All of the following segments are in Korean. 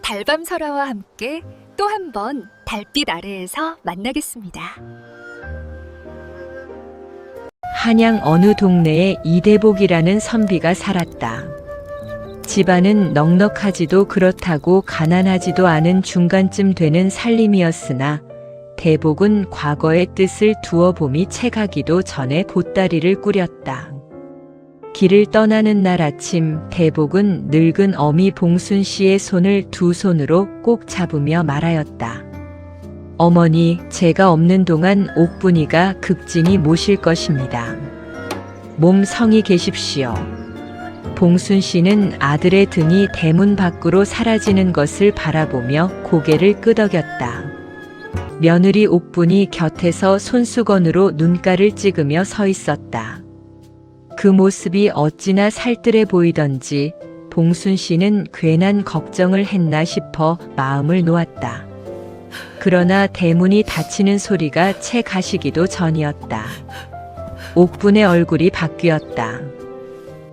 달밤설화와 함께 또 한 번 달빛 아래에서 만나겠습니다. 한양 어느 동네에 이대복이라는 선비가 살았다. 집안은 넉넉하지도 그렇다고 가난하지도 않은 중간쯤 되는 살림이었으나 대복은 과거의 뜻을 두어 봄이 채가기도 전에 보따리를 꾸렸다. 길을 떠나는 날 아침 대복은 늙은 어미 봉순 씨의 손을 두 손으로 꼭 잡으며 말하였다. 어머니, 제가 없는 동안 옥분이가 극진히 모실 것입니다. 몸 성히 계십시오. 봉순 씨는 아들의 등이 대문 밖으로 사라지는 것을 바라보며 고개를 끄덕였다. 며느리 옥분이 곁에서 손수건으로 눈가를 찍으며 서 있었다. 그 모습이 어찌나 살뜰해 보이던지 봉순 씨는 괜한 걱정을 했나 싶어 마음을 놓았다. 그러나 대문이 닫히는 소리가 채 가시기도 전이었다. 옥분의 얼굴이 바뀌었다.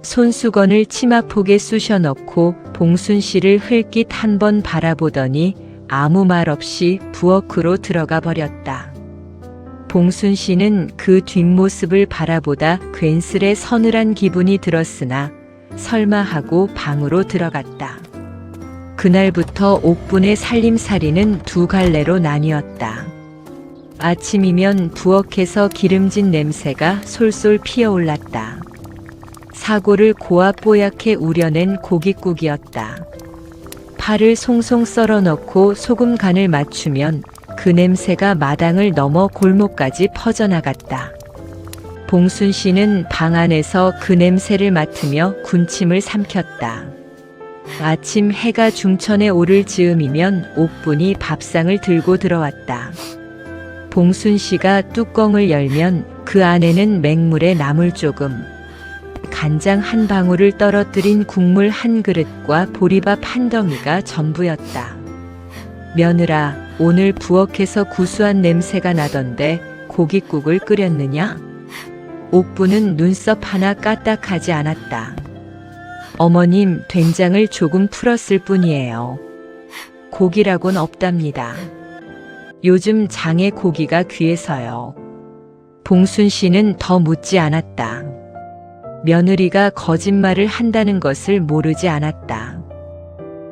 손수건을 치마폭에 쑤셔 넣고 봉순 씨를 흘낏 한 번 바라보더니 아무 말 없이 부엌으로 들어가 버렸다. 봉순 씨는 그 뒷모습을 바라보다 괜스레 서늘한 기분이 들었으나 설마 하고 방으로 들어갔다. 그날부터 옥분의 살림살이는 두 갈래로 나뉘었다. 아침이면 부엌에서 기름진 냄새가 솔솔 피어올랐다. 사골을 고아 뽀얗게 우려낸 고깃국이었다. 파를 송송 썰어 넣고 소금 간을 맞추면 그 냄새가 마당을 넘어 골목까지 퍼져나갔다. 봉순 씨는 방 안에서 그 냄새를 맡으며 군침을 삼켰다. 아침 해가 중천에 오를 즈음이면 옥분이 밥상을 들고 들어왔다. 봉순 씨가 뚜껑을 열면 그 안에는 맹물에 나물 조금, 간장 한 방울을 떨어뜨린 국물 한 그릇과 보리밥 한 덩이가 전부였다. 며느라, 오늘 부엌에서 구수한 냄새가 나던데 고깃국을 끓였느냐? 옥분은 눈썹 하나 까딱하지 않았다. 어머님, 된장을 조금 풀었을 뿐이에요. 고기라곤 없답니다. 요즘 장에 고기가 귀해서요. 봉순 씨는 더 묻지 않았다. 며느리가 거짓말을 한다는 것을 모르지 않았다.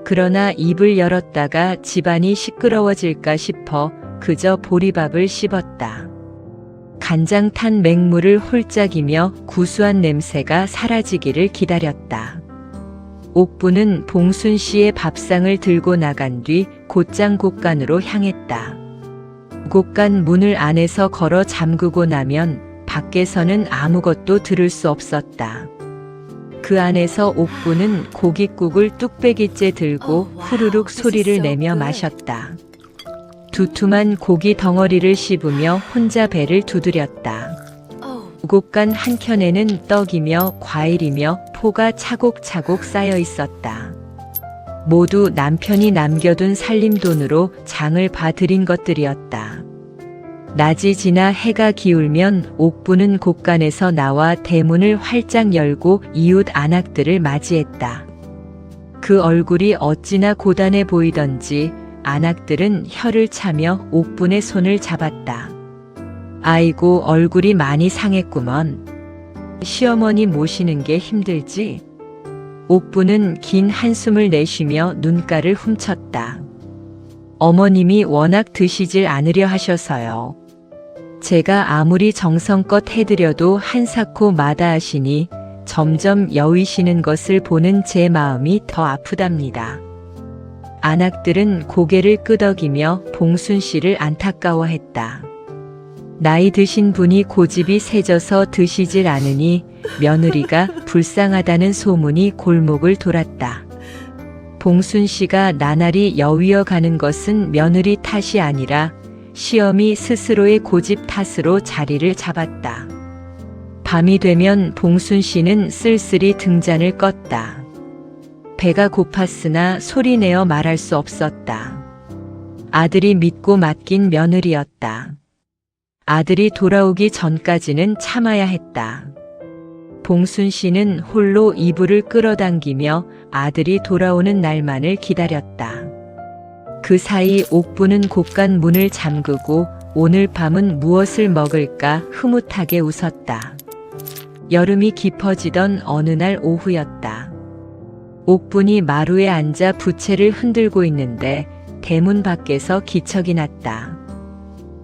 그러나 입을 열었다가 집안이 시끄러워질까 싶어 그저 보리밥을 씹었다. 간장 탄 맹물을 홀짝이며 구수한 냄새가 사라지기를 기다렸다. 옥분은 봉순 씨의 밥상을 들고 나간 뒤 곧장 곳간으로 향했다. 곳간 문을 안에서 걸어 잠그고 나면 밖에서는 아무것도 들을 수 없었다. 그 안에서 옥분은 고깃국을 뚝배기째 들고 후루룩 소리를 내며 마셨다. 두툼한 고기 덩어리를 씹으며 혼자 배를 두드렸다. 곳간 한켠에는 떡이며 과일이며 포가 차곡차곡 쌓여 있었다. 모두 남편이 남겨둔 살림돈으로 장을 봐들인 것들이었다. 낮이 지나 해가 기울면 옥분은 곳간에서 나와 대문을 활짝 열고 이웃 안악들을 맞이했다. 그 얼굴이 어찌나 고단해 보이던지 안악들은 혀를 차며 옥분의 손을 잡았다. 아이고, 얼굴이 많이 상했구먼. 시어머니 모시는 게 힘들지? 옥분은 긴 한숨을 내쉬며 눈가를 훔쳤다. 어머님이 워낙 드시질 않으려 하셔서요. 제가 아무리 정성껏 해드려도 한사코 마다하시니 점점 여위시는 것을 보는 제 마음이 더 아프답니다. 안악들은 고개를 끄덕이며 봉순 씨를 안타까워했다. 나이 드신 분이 고집이 세져서 드시질 않으니 며느리가 불쌍하다는 소문이 골목을 돌았다. 봉순 씨가 나날이 여위어 가는 것은 며느리 탓이 아니라 시어미 스스로의 고집 탓으로 자리를 잡았다. 밤이 되면 봉순 씨는 쓸쓸히 등잔을 껐다. 배가 고팠으나 소리내어 말할 수 없었다. 아들이 믿고 맡긴 며느리였다. 아들이 돌아오기 전까지는 참아야 했다. 봉순 씨는 홀로 이불을 끌어당기며 아들이 돌아오는 날만을 기다렸다. 그 사이 옥부는 곳간 문을 잠그고 오늘 밤은 무엇을 먹을까 흐뭇하게 웃었다. 여름이 깊어지던 어느 날 오후였다. 옥분이 마루에 앉아 부채를 흔들고 있는데 대문 밖에서 기척이 났다.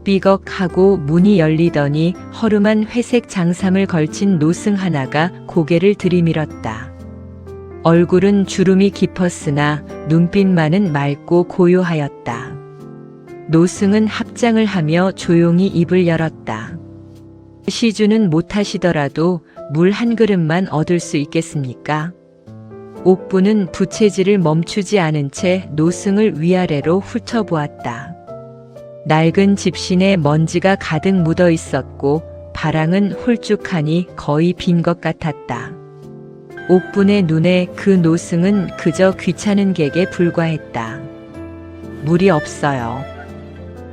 삐걱하고 문이 열리더니 허름한 회색 장삼을 걸친 노승 하나가 고개를 들이밀었다. 얼굴은 주름이 깊었으나 눈빛만은 맑고 고요하였다. 노승은 합장을 하며 조용히 입을 열었다. 시주는 못하시더라도 물 한 그릇만 얻을 수 있겠습니까? 옥부는 부채질을 멈추지 않은 채 노승을 위아래로 훑어보았다. 낡은 집신에 먼지가 가득 묻어 있었고 바랑은 홀쭉하니 거의 빈 것 같았다. 옥분의 눈에 그 노승은 그저 귀찮은 객에 불과했다. 물이 없어요.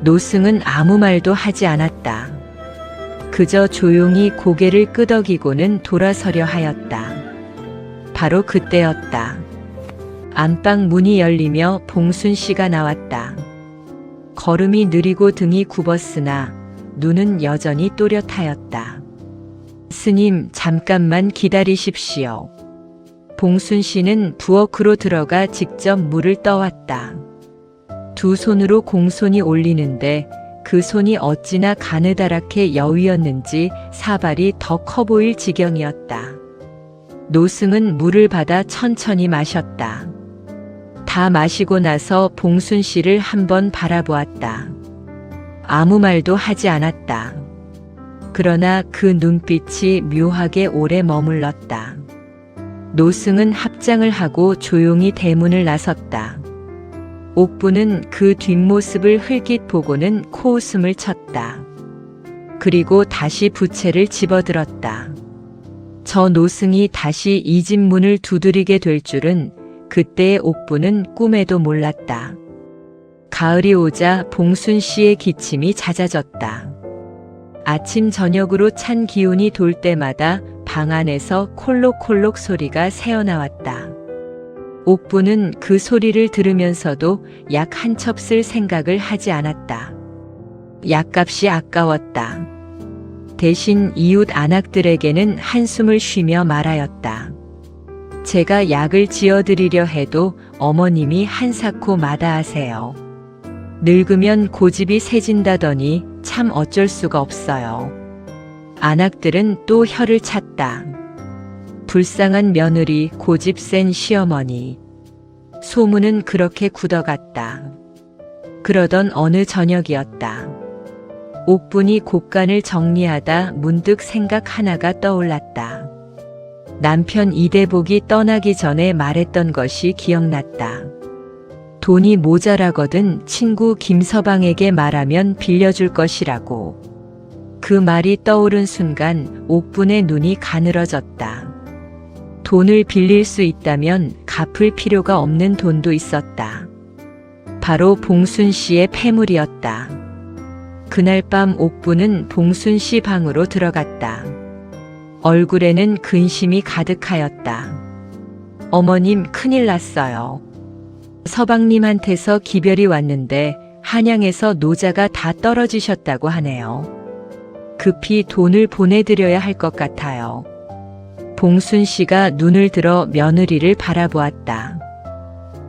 노승은 아무 말도 하지 않았다. 그저 조용히 고개를 끄덕이고는 돌아서려 하였다. 바로 그때였다. 안방 문이 열리며 봉순 씨가 나왔다. 걸음이 느리고 등이 굽었으나 눈은 여전히 또렷하였다. 스님, 잠깐만 기다리십시오. 봉순 씨는 부엌으로 들어가 직접 물을 떠왔다. 두 손으로 공손히 올리는데 그 손이 어찌나 가느다랗게 여위었는지 사발이 더 커 보일 지경이었다. 노승은 물을 받아 천천히 마셨다. 다 마시고 나서 봉순 씨를 한번 바라보았다. 아무 말도 하지 않았다. 그러나 그 눈빛이 묘하게 오래 머물렀다. 노승은 합장을 하고 조용히 대문을 나섰다. 옥부는 그 뒷모습을 흘깃 보고는 코웃음을 쳤다. 그리고 다시 부채를 집어들었다. 저 노승이 다시 이 집 문을 두드리게 될 줄은 그때의 옥부는 꿈에도 몰랐다. 가을이 오자 봉순 씨의 기침이 잦아졌다. 아침 저녁으로 찬 기운이 돌 때마다 방 안에서 콜록콜록 소리가 새어나왔다. 옥부는 그 소리를 들으면서도 약 한 첩 쓸 생각을 하지 않았다. 약값이 아까웠다. 대신 이웃 안악들에게는 한숨을 쉬며 말하였다. 제가 약을 지어드리려 해도 어머님이 한사코 마다하세요. 늙으면 고집이 세진다더니 참 어쩔 수가 없어요. 안악들은 또 혀를 찼다. 불쌍한 며느리, 고집 센 시어머니. 소문은 그렇게 굳어갔다. 그러던 어느 저녁이었다. 옥분이 곳간을 정리하다 문득 생각 하나가 떠올랐다. 남편 이대복이 떠나기 전에 말했던 것이 기억났다. 돈이 모자라거든 친구 김서방에게 말하면 빌려줄 것이라고. 그 말이 떠오른 순간 옥분의 눈이 가늘어졌다. 돈을 빌릴 수 있다면 갚을 필요가 없는 돈도 있었다. 바로 봉순 씨의 폐물이었다. 그날 밤 옥부는 봉순 씨 방으로 들어갔다. 얼굴에는 근심이 가득하였다. 어머님, 큰일 났어요. 서방님한테서 기별이 왔는데 한양에서 노자가 다 떨어지셨다고 하네요. 급히 돈을 보내드려야 할 것 같아요. 봉순 씨가 눈을 들어 며느리를 바라보았다.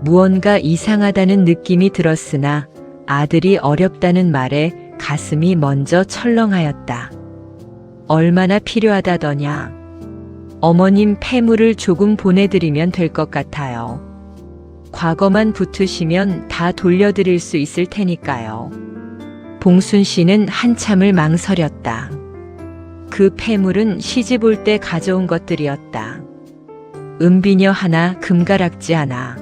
무언가 이상하다는 느낌이 들었으나 아들이 어렵다는 말에 가슴이 먼저 철렁하였다. 얼마나 필요하다더냐. 어머님 폐물을 조금 보내드리면 될 것 같아요. 과거만 붙으시면 다 돌려드릴 수 있을 테니까요. 봉순 씨는 한참을 망설였다. 그 폐물은 시집 올 때 가져온 것들이었다. 은비녀 하나, 금가락지 하나.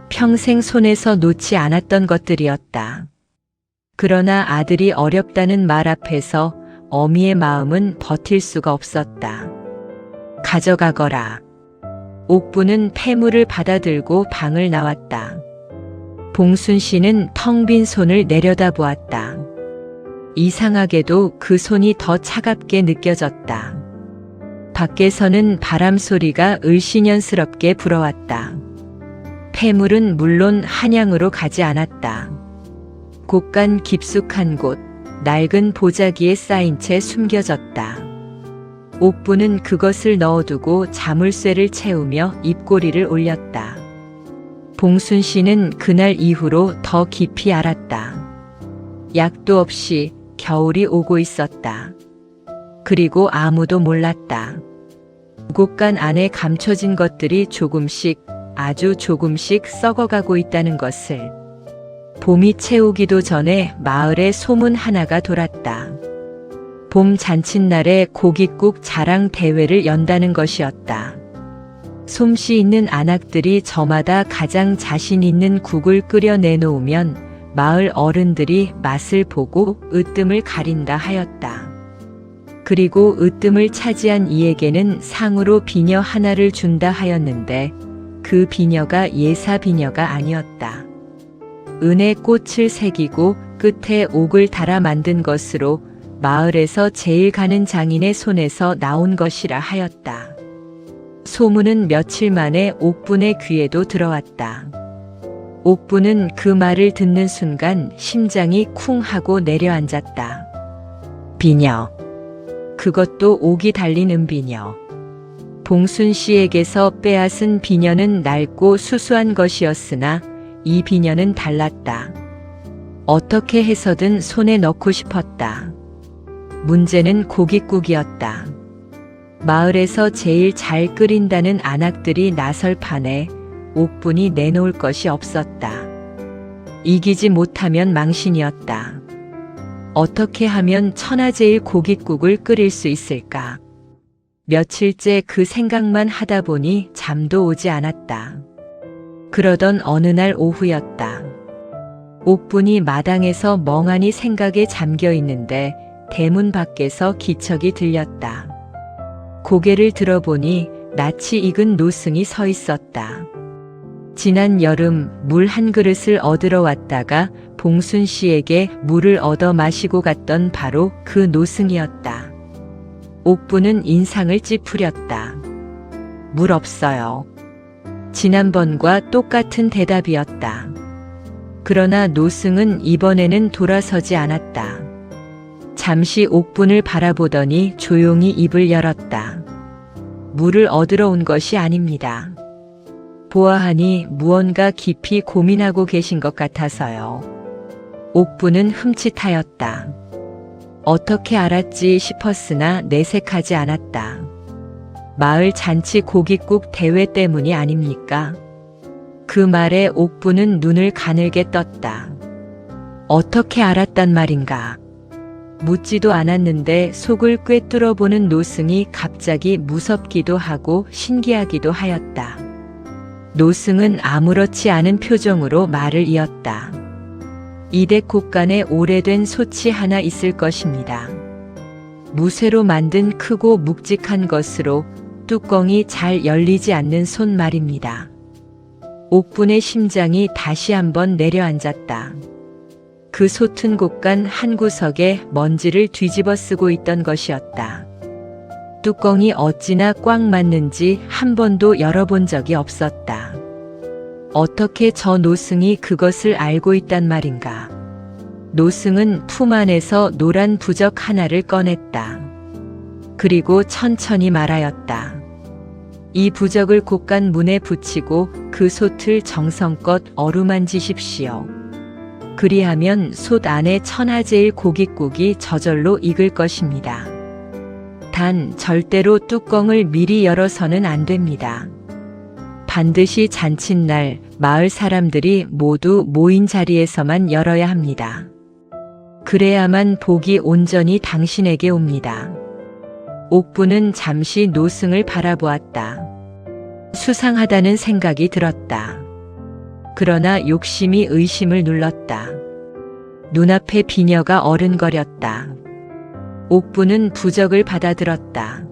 평생 손에서 놓지 않았던 것들이었다. 그러나 아들이 어렵다는 말 앞에서 어미의 마음은 버틸 수가 없었다. 가져가거라. 옥부는 폐물을 받아들고 방을 나왔다. 봉순 씨는 텅 빈 손을 내려다보았다. 이상하게도 그 손이 더 차갑게 느껴졌다. 밖에서는 바람 소리가 을씨년스럽게 불어왔다. 폐물은 물론 한양으로 가지 않았다. 곳간 깊숙한 곳, 낡은 보자기에 쌓인 채 숨겨졌다. 옥부는 그것을 넣어두고 자물쇠를 채우며 입꼬리를 올렸다. 봉순 씨는 그날 이후로 더 깊이 알았다. 약도 없이 겨울이 오고 있었다. 그리고 아무도 몰랐다. 곳간 안에 감춰진 것들이 조금씩, 아주 조금씩 썩어가고 있다는 것을. 봄이 채우기도 전에 마을에 소문 하나가 돌았다. 봄 잔칫날에 고깃국 자랑 대회를 연다는 것이었다. 솜씨 있는 안악들이 저마다 가장 자신 있는 국을 끓여 내놓으면 마을 어른들이 맛을 보고 으뜸을 가린다 하였다. 그리고 으뜸을 차지한 이에게는 상으로 비녀 하나를 준다 하였는데 그 비녀가 예사 비녀가 아니었다. 은의 꽃을 새기고 끝에 옥을 달아 만든 것으로 마을에서 제일 가는 장인의 손에서 나온 것이라 하였다. 소문은 며칠 만에 옥분의 귀에도 들어왔다. 옥분은 그 말을 듣는 순간 심장이 쿵 하고 내려앉았다. 비녀. 그것도 옥이 달린 은비녀. 봉순 씨에게서 빼앗은 비녀는 낡고 수수한 것이었으나 이 비녀는 달랐다. 어떻게 해서든 손에 넣고 싶었다. 문제는 고깃국이었다. 마을에서 제일 잘 끓인다는 안악들이 나설 판에 옥분이 내놓을 것이 없었다. 이기지 못하면 망신이었다. 어떻게 하면 천하제일 고깃국을 끓일 수 있을까? 며칠째 그 생각만 하다 보니 잠도 오지 않았다. 그러던 어느 날 오후였다. 옥분이 마당에서 멍하니 생각에 잠겨 있는데 대문 밖에서 기척이 들렸다. 고개를 들어보니 낯이 익은 노승이 서 있었다. 지난 여름 물 한 그릇을 얻으러 왔다가 봉순 씨에게 물을 얻어 마시고 갔던 바로 그 노승이었다. 옥분은 인상을 찌푸렸다. 물 없어요. 지난번과 똑같은 대답이었다. 그러나 노승은 이번에는 돌아서지 않았다. 잠시 옥분을 바라보더니 조용히 입을 열었다. 물을 얻으러 온 것이 아닙니다. 보아하니 무언가 깊이 고민하고 계신 것 같아서요. 옥분은 흠칫하였다. 어떻게 알았지 싶었으나 내색하지 않았다. 마을 잔치 고깃국 대회 때문이 아닙니까? 그 말에 옥분은 눈을 가늘게 떴다. 어떻게 알았단 말인가? 묻지도 않았는데 속을 꿰뚫어 보는 노승이 갑자기 무섭기도 하고 신기하기도 하였다. 노승은 아무렇지 않은 표정으로 말을 이었다. 이댁 곳간에 오래된 솥이 하나 있을 것입니다. 무쇠로 만든 크고 묵직한 것으로 뚜껑이 잘 열리지 않는 솥 말입니다. 옥분의 심장이 다시 한번 내려앉았다. 그 솥은 곳간 한 구석에 먼지를 뒤집어 쓰고 있던 것이었다. 뚜껑이 어찌나 꽉 맞는지 한 번도 열어본 적이 없었다. 어떻게 저 노승이 그것을 알고 있단 말인가. 노승은 품 안에서 노란 부적 하나를 꺼냈다. 그리고 천천히 말하였다. 이 부적을 곳간 문에 붙이고 그 솥을 정성껏 어루만지십시오. 그리하면 솥 안에 천하제일 고깃국이 저절로 익을 것입니다. 단 절대로 뚜껑을 미리 열어서는 안 됩니다. 반드시 잔칫날 마을 사람들이 모두 모인 자리에서만 열어야 합니다. 그래야만 복이 온전히 당신에게 옵니다. 옥분은 잠시 노승을 바라보았다. 수상하다는 생각이 들었다. 그러나 욕심이 의심을 눌렀다. 눈앞에 비녀가 어른거렸다. 옥분은 부적을 받아들었다.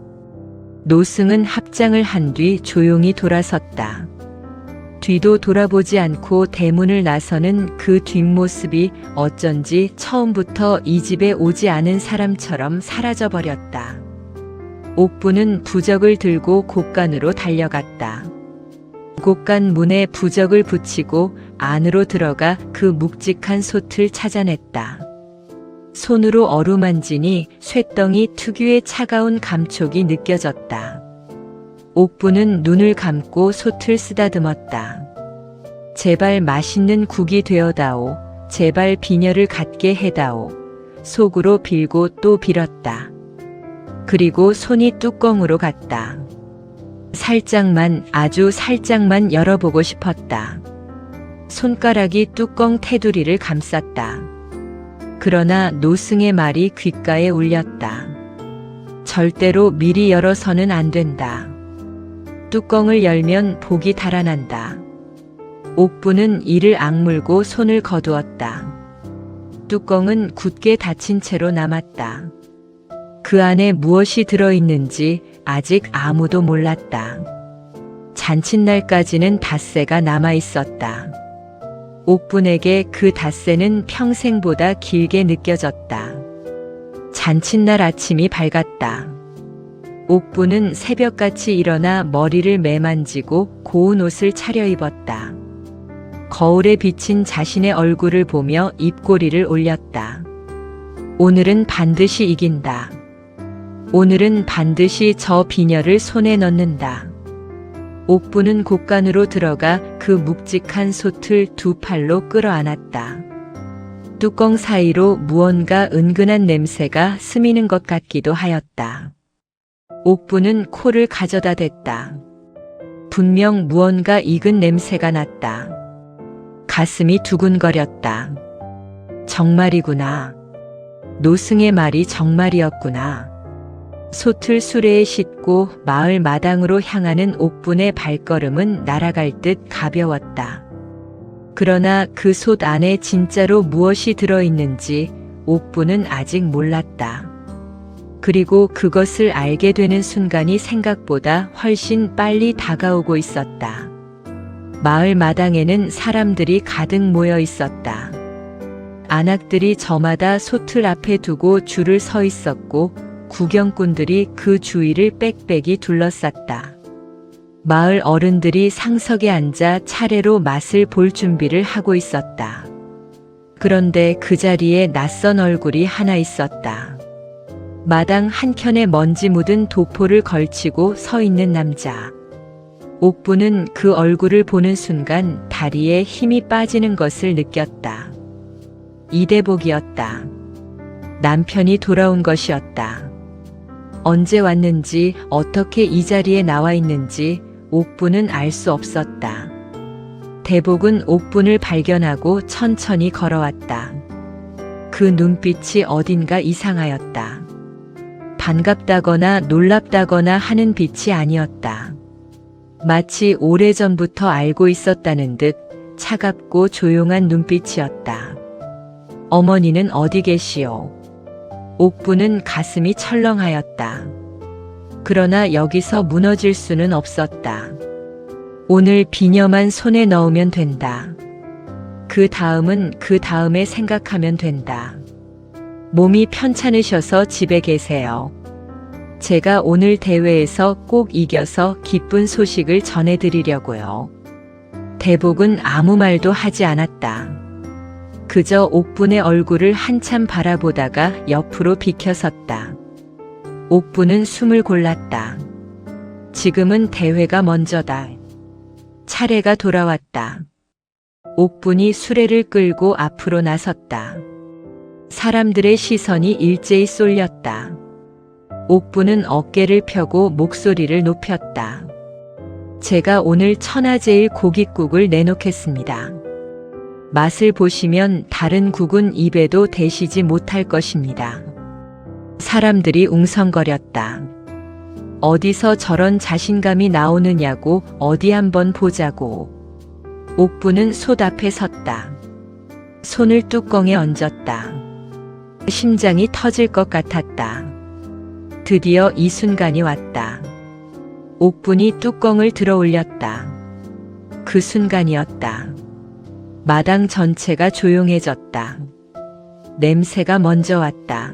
노승은 합장을 한 뒤 조용히 돌아섰다. 뒤도 돌아보지 않고 대문을 나서는 그 뒷모습이 어쩐지 처음부터 이 집에 오지 않은 사람처럼 사라져버렸다. 옥분은 부적을 들고 곳간으로 달려갔다. 곳간 문에 부적을 붙이고 안으로 들어가 그 묵직한 솥을 찾아냈다. 손으로 어루만지니 쇳덩이 특유의 차가운 감촉이 느껴졌다. 옥부는 눈을 감고 솥을 쓰다듬었다. 제발 맛있는 국이 되어다오. 제발 비녀를 갖게 해다오. 속으로 빌고 또 빌었다. 그리고 손이 뚜껑으로 갔다. 살짝만, 아주 살짝만 열어보고 싶었다. 손가락이 뚜껑 테두리를 감쌌다. 그러나 노승의 말이 귓가에 울렸다. 절대로 미리 열어서는 안 된다. 뚜껑을 열면 복이 달아난다. 옥부는 이를 악물고 손을 거두었다. 뚜껑은 굳게 닫힌 채로 남았다. 그 안에 무엇이 들어있는지 아직 아무도 몰랐다. 잔칫날까지는 닷새가 남아있었다. 옥분에게 그 닷새는 평생보다 길게 느껴졌다. 잔칫날 아침이 밝았다. 옥부는 새벽같이 일어나 머리를 매만지고 고운 옷을 차려입었다. 거울에 비친 자신의 얼굴을 보며 입꼬리를 올렸다. 오늘은 반드시 이긴다. 오늘은 반드시 저 비녀를 손에 넣는다. 옥부는 곳간으로 들어가 그 묵직한 솥을 두 팔로 끌어안았다. 뚜껑 사이로 무언가 은근한 냄새가 스미는 것 같기도 하였다. 옥부는 코를 가져다 댔다. 분명 무언가 익은 냄새가 났다. 가슴이 두근거렸다. 정말이구나. 노승의 말이 정말이었구나. 솥을 수레에 싣고 마을 마당으로 향하는 옥분의 발걸음은 날아갈 듯 가벼웠다. 그러나 그 솥 안에 진짜로 무엇이 들어있는지 옥분은 아직 몰랐다. 그리고 그것을 알게 되는 순간이 생각보다 훨씬 빨리 다가오고 있었다. 마을 마당에는 사람들이 가득 모여 있었다. 안악들이 저마다 솥을 앞에 두고 줄을 서 있었고 구경꾼들이 그 주위를 빽빽이 둘러쌌다. 마을 어른들이 상석에 앉아 차례로 맛을 볼 준비를 하고 있었다. 그런데 그 자리에 낯선 얼굴이 하나 있었다. 마당 한켠에 먼지 묻은 도포를 걸치고 서 있는 남자. 옥부는 그 얼굴을 보는 순간 다리에 힘이 빠지는 것을 느꼈다. 이대복이었다. 남편이 돌아온 것이었다. 언제 왔는지 어떻게 이 자리에 나와 있는지 옥부는 알 수 없었다. 대복은 옥분을 발견하고 천천히 걸어왔다. 그 눈빛이 어딘가 이상하였다. 반갑다거나 놀랍다거나 하는 빛이 아니었다. 마치 오래전부터 알고 있었다는 듯 차갑고 조용한 눈빛이었다. 어머니는 어디 계시오? 옥부는 가슴이 철렁하였다. 그러나 여기서 무너질 수는 없었다. 오늘 비녀만 손에 넣으면 된다. 그 다음은 그 다음에 생각하면 된다. 몸이 편찮으셔서 집에 계세요. 제가 오늘 대회에서 꼭 이겨서 기쁜 소식을 전해드리려고요. 대복은 아무 말도 하지 않았다. 그저 옥분의 얼굴을 한참 바라보다가 옆으로 비켜섰다. 옥분은 숨을 골랐다. 지금은 대회가 먼저다. 차례가 돌아왔다. 옥분이 수레를 끌고 앞으로 나섰다. 사람들의 시선이 일제히 쏠렸다. 옥부는 어깨를 펴고 목소리를 높였다. 제가 오늘 천하제일 고깃국을 내놓겠습니다. 맛을 보시면 다른 국은 입에도 대시지 못할 것입니다. 사람들이 웅성거렸다. 어디서 저런 자신감이 나오느냐고 어디 한번 보자고. 옥부는 솥 앞에 섰다. 손을 뚜껑에 얹었다. 심장이 터질 것 같았다. 드디어 이 순간이 왔다. 옥분이 뚜껑을 들어 올렸다. 그 순간이었다. 마당 전체가 조용해졌다. 냄새가 먼저 왔다.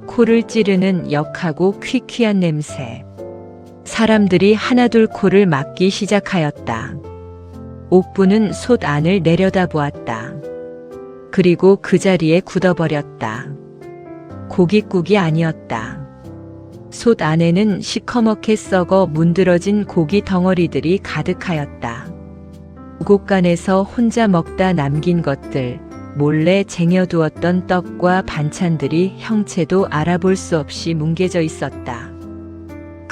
코를 찌르는 역하고 퀴퀴한 냄새. 사람들이 하나둘 코를 막기 시작하였다. 옥부는 솥 안을 내려다보았다. 그리고 그 자리에 굳어버렸다. 고깃국이 아니었다. 솥 안에는 시커멓게 썩어 문드러진 고기 덩어리들이 가득하였다. 곳간에서 혼자 먹다 남긴 것들, 몰래 쟁여두었던 떡과 반찬들이 형체도 알아볼 수 없이 뭉개져 있었다.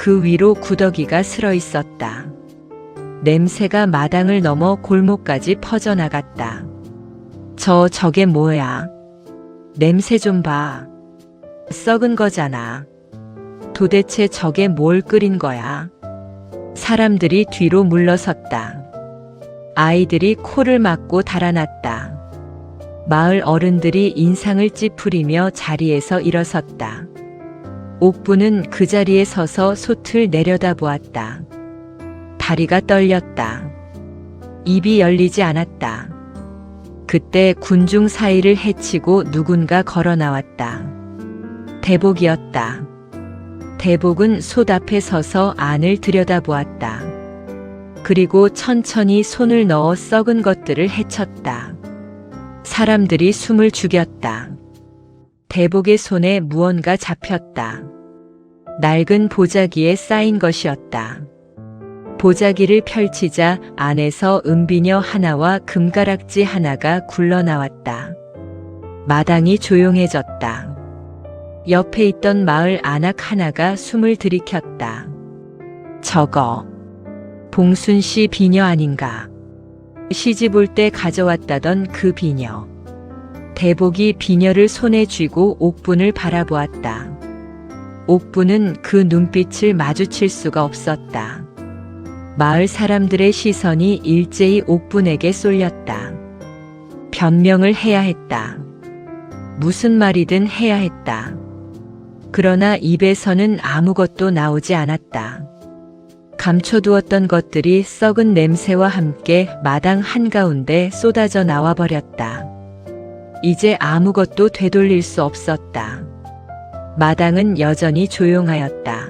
그 위로 구더기가 슬어 있었다. 냄새가 마당을 넘어 골목까지 퍼져나갔다. 저게 뭐야? 냄새 좀 봐. 썩은 거잖아. 도대체 저게 뭘 끓인 거야? 사람들이 뒤로 물러섰다. 아이들이 코를 막고 달아났다. 마을 어른들이 인상을 찌푸리며 자리에서 일어섰다. 옥부는 그 자리에 서서 솥을 내려다보았다. 다리가 떨렸다. 입이 열리지 않았다. 그때 군중 사이를 헤치고 누군가 걸어 나왔다. 대복이었다. 대복은 솥 앞에 서서 안을 들여다보았다. 그리고 천천히 손을 넣어 썩은 것들을 헤쳤다. 사람들이 숨을 죽였다. 대복의 손에 무언가 잡혔다. 낡은 보자기에 쌓인 것이었다. 보자기를 펼치자 안에서 은비녀 하나와 금가락지 하나가 굴러나왔다. 마당이 조용해졌다. 옆에 있던 마을 안악 하나가 숨을 들이켰다. 저거 봉순 씨 비녀 아닌가? 시집 올 때 가져왔다던 그 비녀. 대복이 비녀를 손에 쥐고 옥분을 바라보았다. 옥분은 그 눈빛을 마주칠 수가 없었다. 마을 사람들의 시선이 일제히 옥분에게 쏠렸다. 변명을 해야 했다. 무슨 말이든 해야 했다. 그러나 입에서는 아무것도 나오지 않았다. 감춰두었던 것들이 썩은 냄새와 함께 마당 한가운데 쏟아져 나와 버렸다. 이제 아무것도 되돌릴 수 없었다. 마당은 여전히 조용하였다.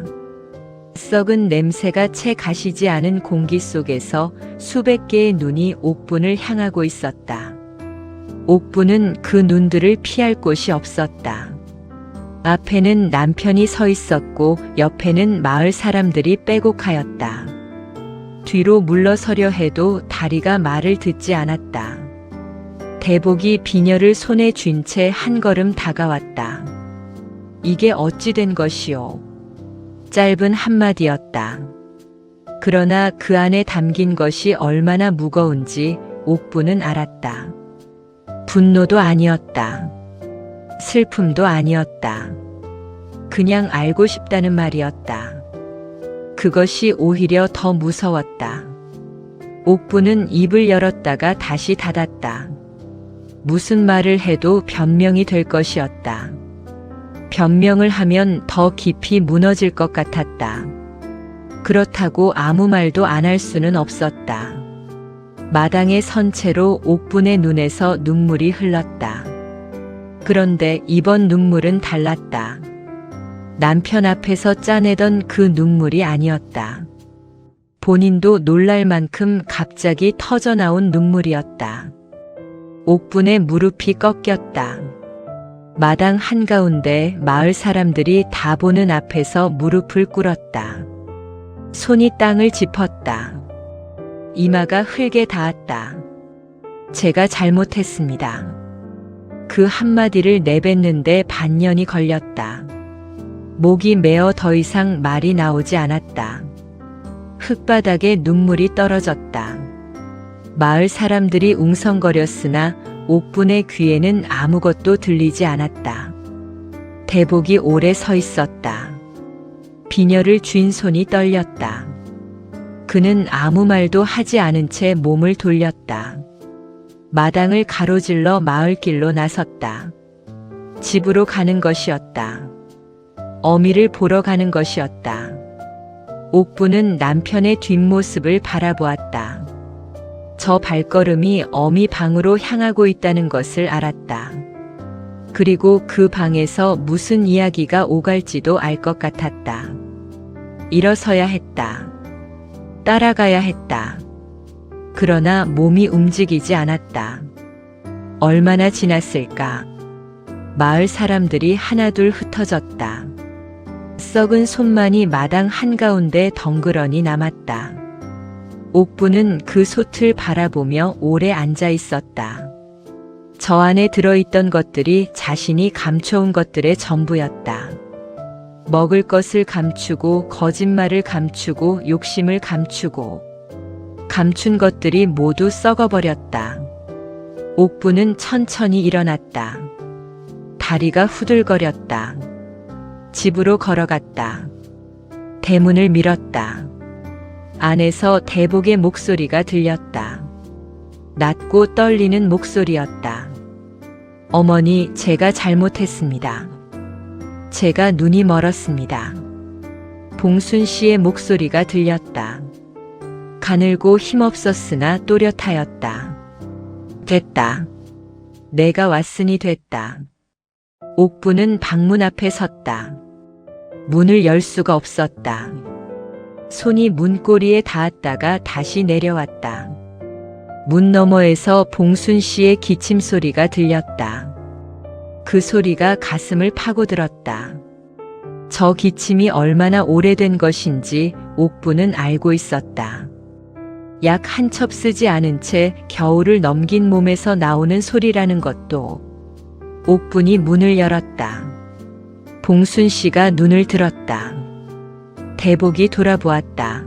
썩은 냄새가 채 가시지 않은 공기 속에서 수백 개의 눈이 옥분을 향하고 있었다. 옥분은 그 눈들을 피할 곳이 없었다. 앞에는 남편이 서 있었고 옆에는 마을 사람들이 빼곡하였다. 뒤로 물러서려 해도 다리가 말을 듣지 않았다. 대복이 비녀를 손에 쥔 채 한 걸음 다가왔다. 이게 어찌 된 것이오? 짧은 한마디였다. 그러나 그 안에 담긴 것이 얼마나 무거운지 옥부는 알았다. 분노도 아니었다. 슬픔도 아니었다. 그냥 알고 싶다는 말이었다. 그것이 오히려 더 무서웠다. 옥부는 입을 열었다가 다시 닫았다. 무슨 말을 해도 변명이 될 것이었다. 변명을 하면 더 깊이 무너질 것 같았다. 그렇다고 아무 말도 안 할 수는 없었다. 마당에 선 채로 옥분의 눈에서 눈물이 흘렀다. 그런데 이번 눈물은 달랐다. 남편 앞에서 짜내던 그 눈물이 아니었다. 본인도 놀랄 만큼 갑자기 터져나온 눈물이었다. 옥분의 무릎이 꺾였다. 마당 한가운데 마을 사람들이 다 보는 앞에서 무릎을 꿇었다. 손이 땅을 짚었다. 이마가 흙에 닿았다. 제가 잘못했습니다. 그 한마디를 내뱉는데 반년이 걸렸다. 목이 메어 더 이상 말이 나오지 않았다. 흙바닥에 눈물이 떨어졌다. 마을 사람들이 웅성거렸으나 옥분의 귀에는 아무것도 들리지 않았다. 대복이 오래 서 있었다. 비녀를 쥔 손이 떨렸다. 그는 아무 말도 하지 않은 채 몸을 돌렸다. 마당을 가로질러 마을길로 나섰다. 집으로 가는 것이었다. 어미를 보러 가는 것이었다. 옥부는 남편의 뒷모습을 바라보았다. 저 발걸음이 어미 방으로 향하고 있다는 것을 알았다. 그리고 그 방에서 무슨 이야기가 오갈지도 알 것 같았다. 일어서야 했다. 따라가야 했다. 그러나 몸이 움직이지 않았다. 얼마나 지났을까? 마을 사람들이 하나둘 흩어졌다. 썩은 손만이 마당 한가운데 덩그러니 남았다. 옥부는 그 솥을 바라보며 오래 앉아 있었다. 저 안에 들어있던 것들이 자신이 감춰온 것들의 전부였다. 먹을 것을 감추고 거짓말을 감추고 욕심을 감추고 감춘 것들이 모두 썩어버렸다. 옥부는 천천히 일어났다. 다리가 후들거렸다. 집으로 걸어갔다. 대문을 밀었다. 안에서 대복의 목소리가 들렸다. 낮고 떨리는 목소리였다. 어머니, 제가 잘못했습니다. 제가 눈이 멀었습니다. 봉순 씨의 목소리가 들렸다. 가늘고 힘없었으나 또렷하였다. 됐다. 내가 왔으니 됐다. 옥부는 방문 앞에 섰다. 문을 열 수가 없었다. 손이 문고리에 닿았다가 다시 내려왔다. 문 너머에서 봉순 씨의 기침 소리가 들렸다. 그 소리가 가슴을 파고들었다. 저 기침이 얼마나 오래된 것인지 옥부는 알고 있었다. 약 한 첩 쓰지 않은 채 겨울을 넘긴 몸에서 나오는 소리라는 것도. 옥분이 문을 열었다. 봉순 씨가 눈을 들었다. 대복이 돌아보았다.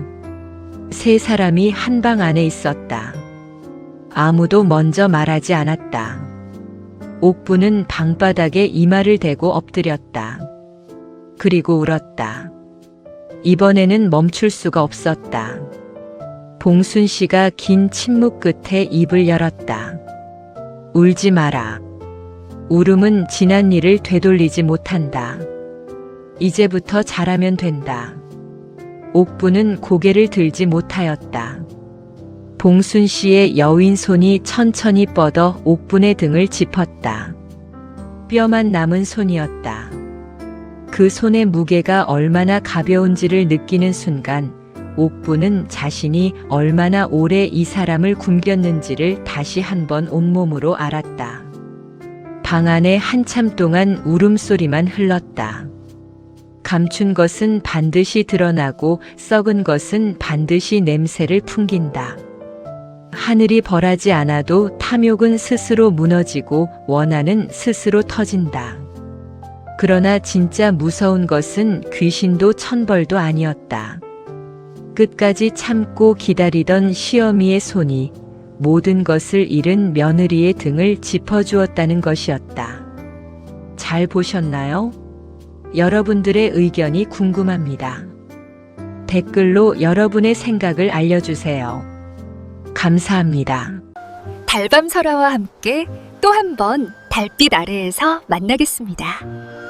세 사람이 한 방 안에 있었다. 아무도 먼저 말하지 않았다. 옥부는 방바닥에 이마를 대고 엎드렸다. 그리고 울었다. 이번에는 멈출 수가 없었다. 봉순 씨가 긴 침묵 끝에 입을 열었다. 울지 마라. 울음은 지난 일을 되돌리지 못한다. 이제부터 잘하면 된다. 옥부는 고개를 들지 못하였다. 봉순 씨의 여윈 손이 천천히 뻗어 옥분의 등을 짚었다. 뼈만 남은 손이었다. 그 손의 무게가 얼마나 가벼운지를 느끼는 순간 옥부는 자신이 얼마나 오래 이 사람을 굶겼는지를 다시 한번 온몸으로 알았다. 방 안에 한참 동안 울음소리만 흘렀다. 감춘 것은 반드시 드러나고 썩은 것은 반드시 냄새를 풍긴다. 하늘이 벌하지 않아도 탐욕은 스스로 무너지고 원한은 스스로 터진다. 그러나 진짜 무서운 것은 귀신도 천벌도 아니었다. 끝까지 참고 기다리던 시어미의 손이 모든 것을 잃은 며느리의 등을 짚어주었다는 것이었다. 잘 보셨나요? 여러분들의 의견이 궁금합니다. 댓글로 여러분의 생각을 알려주세요. 감사합니다. 달밤설화와 함께 또 한 번 달빛 아래에서 만나겠습니다.